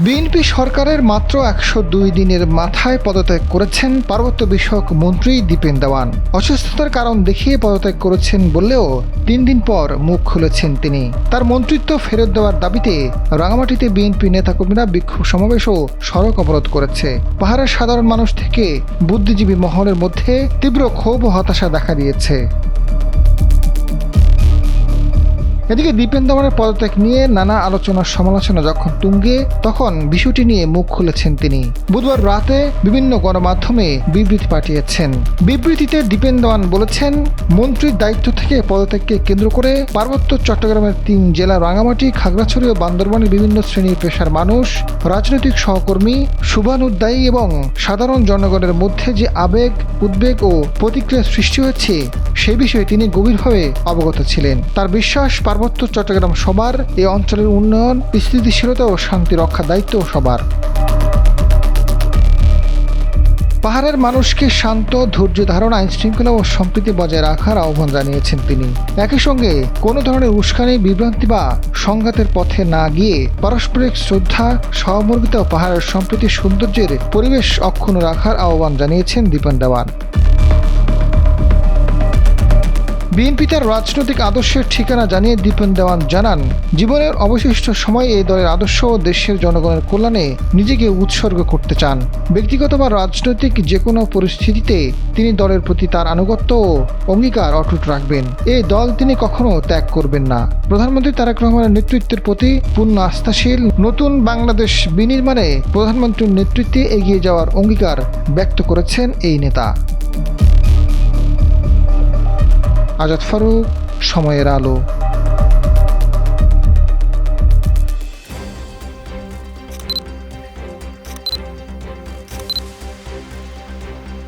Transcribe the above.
BNP সরকারের মাত্র ১০২ দিনের মাথায় পদত্যাগ করেছেন পার্বত্য বিষয়ক মন্ত্রী দীপেন দেওয়ান। অসুস্থতার কারণ দেখিয়ে পদত্যাগ করেছেন বললেও ৩ দিন পর মুখ খুলেছেন তিনি। তার মন্ত্রিত্ব ফেরত দেওয়ার দাবিতে রাঙামাটিতে বিএনপি নেতাকর্মীরা বিক্ষোভ সমাবেশ ও সড়ক অবরোধ করেছে। পাহাড়ের সাধারণ মানুষ থেকে বুদ্ধিজীবী মহলের মধ্যে তীব্র ক্ষোভ ও হতাশা দেখা দিয়েছে। এদিকে দীপেন দেওয়ানের পদত্যাগ নিয়ে নানা আলোচনা সমালোচনা যখন তুঙ্গে, তখন বিষয়টি নিয়ে মুখ খুলেছেন তিনি। বুধবার রাতে বিভিন্ন গণমাধ্যমে বিবৃতি পাঠিয়েছেন। বিবৃতিতে দীপেন দেওয়ান বলেছেন, মন্ত্রীর দায়িত্ব থেকে পদত্যাগকে কেন্দ্র করে পার্বত্য চট্টগ্রামের ৩ জেলা রাঙামাটি, খাগড়াছড়ি ও বান্দরবানের বিভিন্ন শ্রেণীর পেশার মানুষ, রাজনৈতিক সহকর্মী, শুভানুধ্যায়ী এবং সাধারণ জনগণের মধ্যে যে আবেগ, উদ্বেগ ও প্রতিক্রিয়া সৃষ্টি হয়েছে সে বিষয়ে তিনি গভীরভাবে অবগত ছিলেন। তার বিশ্বাস, পার্বত্য চট্টগ্রাম সবার, এই অঞ্চলের উন্নয়ন, স্থিতিশীলতা ও শান্তি রক্ষার দায়িত্ব সবার। পাহাড়ের মানুষকে শান্ত, ধৈর্য ধারণ, আইন শৃঙ্খলা ও সম্প্রীতি বজায় রাখার আহ্বান জানিয়েছেন তিনি। একই সঙ্গে কোনো ধরনের উস্কানি, বিভ্রান্তি বা সংঘাতের পথে না গিয়ে পারস্পরিক শ্রদ্ধা, সহমর্মিতা ও পাহাড়ের সম্প্রীতি সৌন্দর্যের পরিবেশ অক্ষুণ্ণ রাখার আহ্বান জানিয়েছেন দীপেন দেওয়ান। বিএনপি তার রাজনৈতিক আদর্শের ঠিকানা জানিয়ে দীপেন দেওয়ান জানান, জীবনের অবশিষ্ট সময় এই দলের আদর্শ ও দেশের জনগণের কল্যাণে নিজেকে উৎসর্গ করতে চান। ব্যক্তিগত বা রাজনৈতিক যে কোনো পরিস্থিতিতে তিনি দলের প্রতি তার আনুগত্য ও অঙ্গীকার অটুট রাখবেন। এই দল তিনি কখনো ত্যাগ করবেন না। প্রধানমন্ত্রী তারেক রহমানের নেতৃত্বের প্রতি পূর্ণ আস্থাশীল। নতুন বাংলাদেশ বিনির্মাণে প্রধানমন্ত্রীর নেতৃত্বে এগিয়ে যাওয়ার অঙ্গীকার ব্যক্ত করেছেন এই নেতা। আজাদ ফারুক, সময়ের আলো।